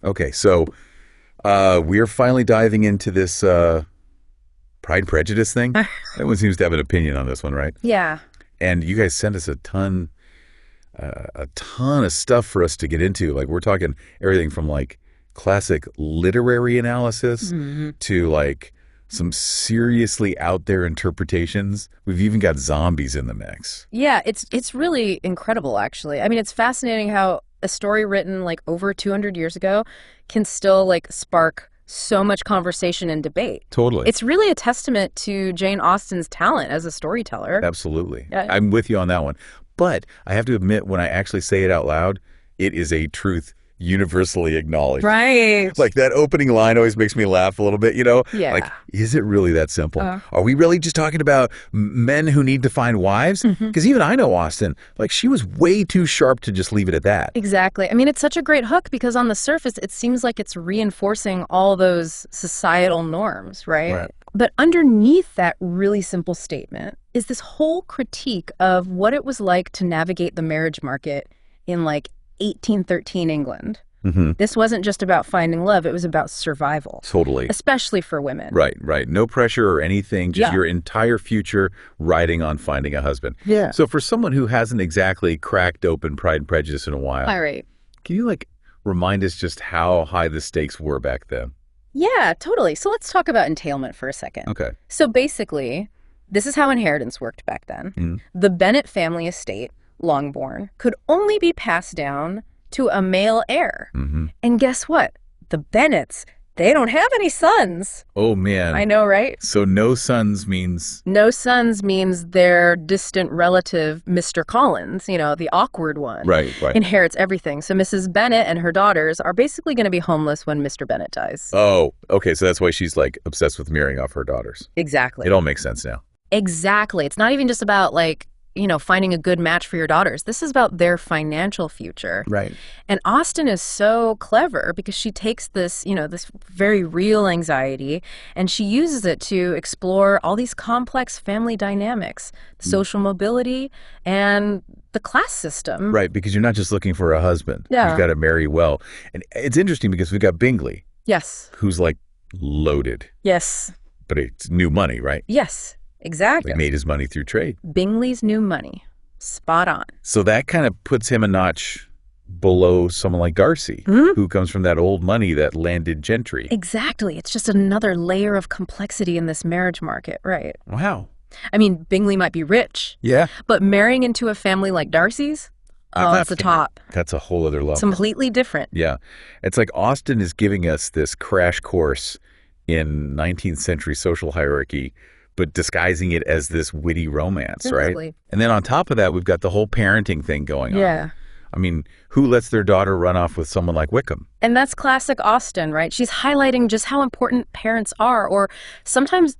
Okay, so we're finally diving into this Pride and Prejudice thing. Everyone seems to have an opinion on this one, right? Yeah. And you guys sent us a ton of stuff for us to get into. Like we're talking everything from like classic literary analysis to like some seriously out there interpretations. We've even got zombies in the mix. Yeah, it's really incredible, actually. I mean, it's fascinating how a story written like over 200 years ago can still like spark so much conversation and debate. Totally. It's really a testament to Jane Austen's talent as a storyteller. Absolutely. Yeah. I'm with you on that one. But I have to admit, when I actually say it out loud, it is a truth universally acknowledged. Right. Like that opening line always makes me laugh a little bit, you know? Yeah. Like, is it really that simple? Are we really just talking about men who need to find wives? Because even I know Austen, like she was way too sharp to just leave it at that. Exactly. I mean, it's such a great hook because on the surface, it seems like it's reinforcing all those societal norms, right? But underneath that really simple statement is this whole critique of what it was like to navigate the marriage market in like 1813 England. This wasn't just about finding love, it was about survival. Totally. Especially for women. Right. No pressure or anything, just your entire future riding on finding a husband. Yeah. So for someone who hasn't exactly cracked open Pride and Prejudice in a while, All right. can you like remind us just how high the stakes were back then? Yeah, totally. So let's talk about entailment for a second. Okay. So basically, this is how inheritance worked back then. The Bennet family estate, Longbourn, could only be passed down to a male heir. And guess what? The Bennets, they don't have any sons. Oh, man. I know, right? So no sons means... No sons means their distant relative, Mr. Collins, you know, the awkward one, Right. inherits everything. So Mrs. Bennet and her daughters are basically going to be homeless when Mr. Bennet dies. Oh, okay. So that's why she's like obsessed with marrying off her daughters. Exactly. It all makes sense now. Exactly. It's not even just about like, you know, finding a good match for your daughters. This is about their financial future. Right. And Austen is so clever because she takes this, you know, this very real anxiety and she uses it to explore all these complex family dynamics, social mobility, and the class system. Right, because you're not just looking for a husband. Yeah. You've got to marry well. And it's interesting because we've got Bingley, Yes. who's like loaded, Yes. but it's new money, right? Yes. Exactly. He made his money through trade. Bingley's new money. Spot on. So that kind of puts him a notch below someone like Darcy, who comes from that old money, that landed gentry. Exactly. It's just another layer of complexity in this marriage market, right? Wow. I mean, Bingley might be rich, Yeah. but marrying into a family like Darcy's, it's the top. That's a whole other level. It's completely different. Yeah. It's like Austen is giving us this crash course in 19th century social hierarchy, but disguising it as this witty romance, Exactly. right? And then on top of that, we've got the whole parenting thing going on. Yeah. I mean, who lets their daughter run off with someone like Wickham? And that's classic Austen, right? She's highlighting just how important parents are, or sometimes,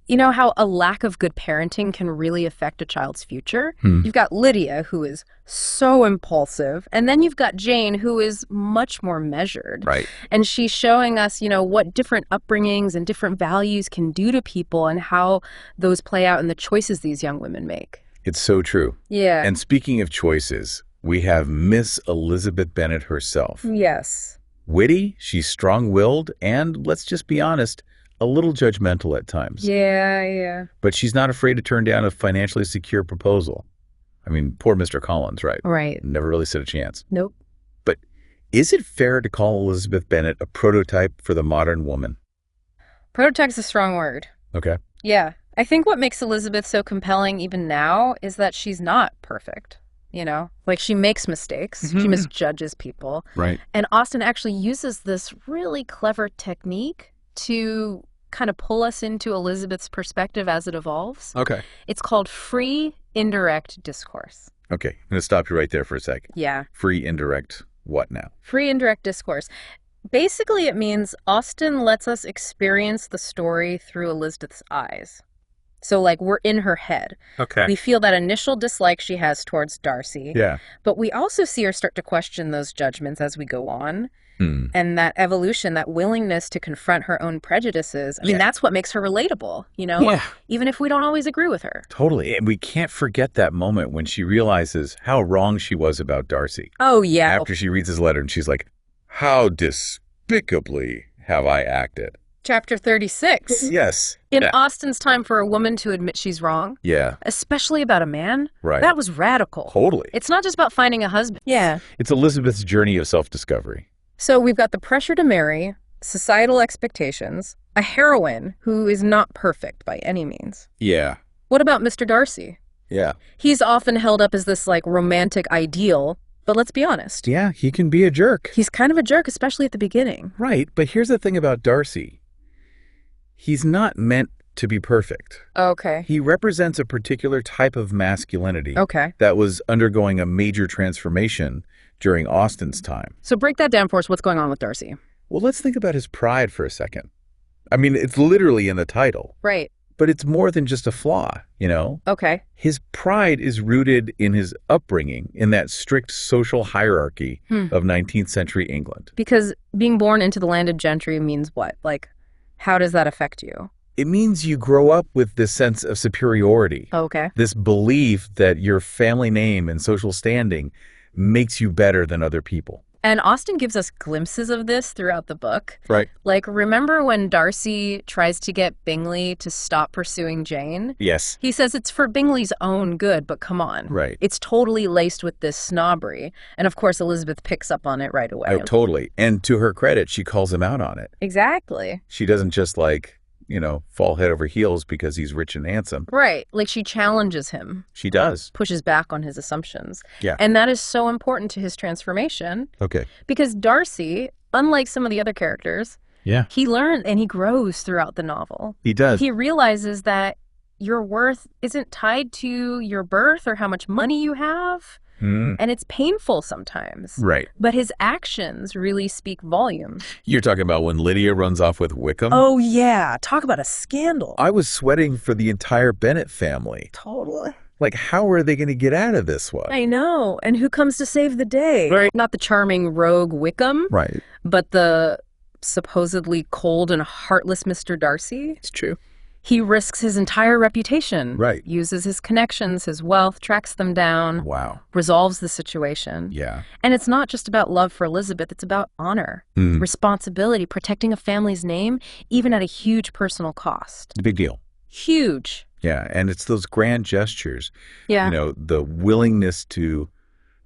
you know, how a lack of good parenting can really affect a child's future. You've got Lydia, who is so impulsive, and then you've got Jane, who is much more measured. Right. And she's showing us, you know, what different upbringings and different values can do to people and how those play out in the choices these young women make. It's so true. Yeah. And speaking of choices, we have Miss Elizabeth Bennet herself. Yes. Witty, she's strong-willed, and let's just be honest, a little judgmental at times. Yeah. But she's not afraid to turn down a financially secure proposal. I mean, poor Mr. Collins, right? Right. Never really stood a chance. Nope. But is it fair to call Elizabeth Bennet a prototype for the modern woman? Prototype's a strong word. Okay. Yeah. I think what makes Elizabeth so compelling even now is that she's not perfect. You know, like she makes mistakes. She misjudges people. Right. And Austen actually uses this really clever technique to kind of pull us into Elizabeth's perspective as it evolves. Okay. It's called free indirect discourse. Okay. I'm going to stop you right there for a sec. Yeah. Free indirect what now? Free indirect discourse. Basically, it means Austen lets us experience the story through Elizabeth's eyes. So, like, we're in her head. Okay. We feel that initial dislike she has towards Darcy. Yeah. But we also see her start to question those judgments as we go on. And that evolution, that willingness to confront her own prejudices, I mean, that's what makes her relatable, you know? Yeah. Even if we don't always agree with her. Totally. And we can't forget that moment when she realizes how wrong she was about Darcy. Oh, yeah. After she reads his letter and she's like, How despicably have I acted? Chapter 36. Yes. In Yeah. Austen's time for a woman to admit she's wrong, Yeah. especially about a man, Right. that was radical. Totally. It's not just about finding a husband. Yeah. It's Elizabeth's journey of self-discovery. So we've got the pressure to marry, societal expectations, a heroine who is not perfect by any means. Yeah. What about Mr. Darcy? Yeah. He's often held up as this, like, romantic ideal, but let's be honest. Yeah, he can be a jerk. He's kind of a jerk, especially at the beginning. Right, but here's the thing about Darcy. He's not meant to be perfect. Okay. He represents a particular type of masculinity Okay. that was undergoing a major transformation during Austen's time. So break that down for us. What's going on with Darcy? Well, let's think about his pride for a second. I mean, it's literally in the title, Right. but it's more than just a flaw, you know? Okay. His pride is rooted in his upbringing in that strict social hierarchy of 19th century England. Because being born into the landed gentry means what? Like, how does that affect you? It means you grow up with this sense of superiority, Okay. this belief that your family name and social standing makes you better than other people. And Austen gives us glimpses of this throughout the book. Right. Like, remember when Darcy tries to get Bingley to stop pursuing Jane? Yes. He says it's for Bingley's own good, but come on. Right. It's totally laced with this snobbery. And of course, Elizabeth picks up on it right away. Oh, totally. And to her credit, she calls him out on it. Exactly. She doesn't just fall head over heels because he's rich and handsome. Right. Like, she challenges him. She does. Pushes back on his assumptions. Yeah. And that is so important to his transformation. Okay. Because Darcy, unlike some of the other characters, Yeah. he learns and he grows throughout the novel. He does. He realizes that your worth isn't tied to your birth or how much money you have. And it's painful sometimes. Right. But his actions really speak volumes. You're talking about when Lydia runs off with Wickham? Oh, yeah. Talk about a scandal. I was sweating for the entire Bennett family. Totally. Like, how are they going to get out of this one? I know. And who comes to save the day? Right. Not the charming rogue Wickham, Right. but the supposedly cold and heartless Mr. Darcy. It's true. He risks his entire reputation. Right. Uses his connections, his wealth, tracks them down. Wow. Resolves the situation. Yeah. And it's not just about love for Elizabeth, it's about honor, responsibility, protecting a family's name, even at a huge personal cost. It's a big deal. Huge. Yeah. And it's those grand gestures. Yeah. You know, the willingness to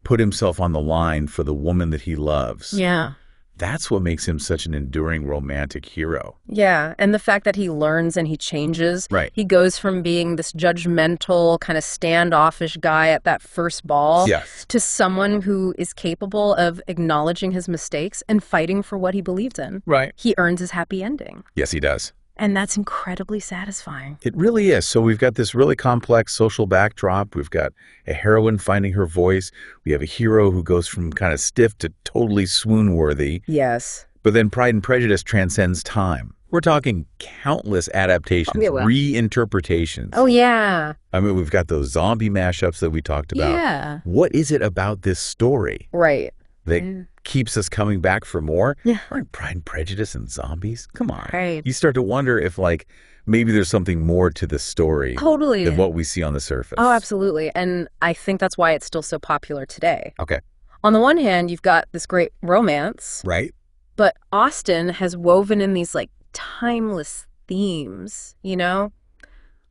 put himself on the line for the woman that he loves. Yeah. That's what makes him such an enduring romantic hero. Yeah, and the fact that he learns and he changes. Right. He goes from being this judgmental, kind of standoffish guy at that first ball Yes. to someone who is capable of acknowledging his mistakes and fighting for what he believes in. Right. He earns his happy ending. Yes, he does. And that's incredibly satisfying. It really is. So we've got this really complex social backdrop. We've got a heroine finding her voice. We have a hero who goes from kind of stiff to totally swoon-worthy. Yes. But then Pride and Prejudice transcends time. We're talking countless adaptations, reinterpretations. Oh, yeah. I mean, we've got those zombie mashups that we talked about. Yeah. What is it about this story Right. that keeps us coming back for more? Yeah. Aren't Pride and Prejudice and zombies? Come on. Right. You start to wonder if, maybe there's something more to this story Totally. than what we see on the surface. Oh, absolutely. And I think that's why it's still so popular today. Okay. On the one hand, you've got this great romance. Right? But Austen has woven in these timeless themes, you know?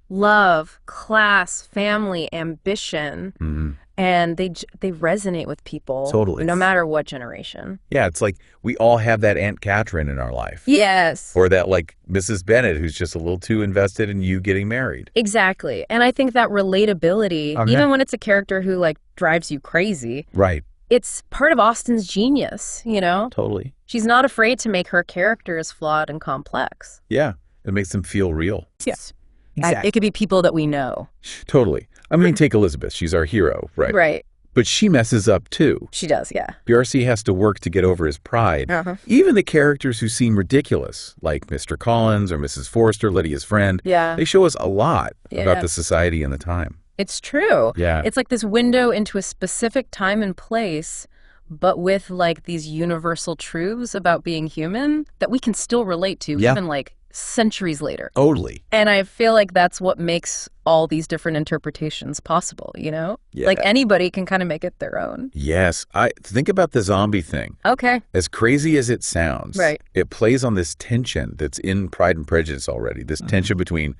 Love, class, family, ambition. Mm-hmm. And they resonate with people. Totally. No matter what generation. Yeah, it's like we all have that Aunt Catherine in our life. Yes. Or that Mrs. Bennett who's just a little too invested in you getting married. Exactly. And I think that relatability, Okay. even when it's a character who drives you crazy, Right. it's part of Austen's genius, you know? Totally. She's not afraid to make her characters flawed and complex. Yeah. It makes them feel real. Yes. Exactly. It could be people that we know. Totally. I mean, take Elizabeth. She's our hero, right? Right. But she messes up too. She does, yeah. Darcy has to work to get over his pride. Uh-huh. Even the characters who seem ridiculous, like Mr. Collins or Mrs. Forrester, Lydia's friend, Yeah. they show us a lot Yeah. about the society and the time. It's true. Yeah. It's like this window into a specific time and place, but with these universal truths about being human that we can still relate to, Yeah. even centuries later. Totally. And I feel like that's what makes all these different interpretations possible, you know? Yeah. Like anybody can kind of make it their own. Yes. I think about the zombie thing. Okay. As crazy as it sounds, Right. it plays on this tension that's in Pride and Prejudice already, this tension between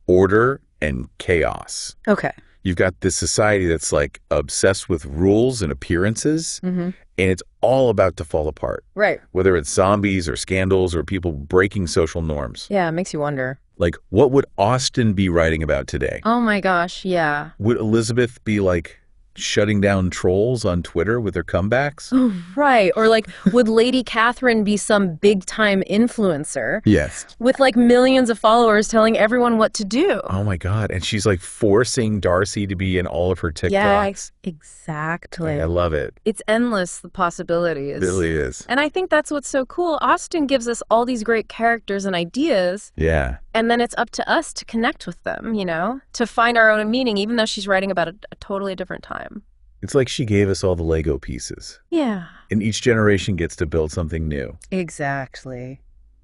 order and chaos. Okay. You've got this society that's like obsessed with rules and appearances, and it's all about to fall apart. Right. Whether it's zombies or scandals or people breaking social norms. Yeah, it makes you wonder. Like, what would Austen be writing about today? Oh my gosh, yeah. Would Elizabeth be like shutting down trolls on Twitter with her comebacks? Oh, right. Or like, would Lady Catherine be some big time influencer? Yes. With like millions of followers telling everyone what to do? Oh my God. And she's like forcing Darcy to be in all of her TikToks. Yeah, exactly. I love it. It's endless, the possibilities. It really is. And I think that's what's so cool. Austen gives us all these great characters and ideas. Yeah. And then it's up to us to connect with them, you know, to find our own meaning, even though she's writing about a totally different time. It's like she gave us all the Lego pieces. Yeah. And each generation gets to build something new. Exactly.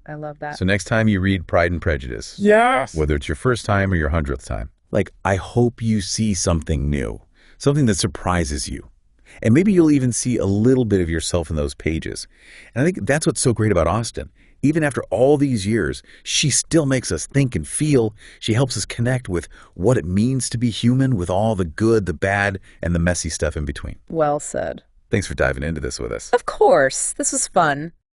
I love that. So next time you read Pride and Prejudice, Yes. whether it's your first time or your 100th time, like, I hope you see something new, something that surprises you. And maybe you'll even see a little bit of yourself in those pages. And I think that's what's so great about Austen. Even after all these years, she still makes us think and feel. She helps us connect with what it means to be human, with all the good, the bad, and the messy stuff in between. Well said. Thanks for diving into this with us. Of course. This was fun.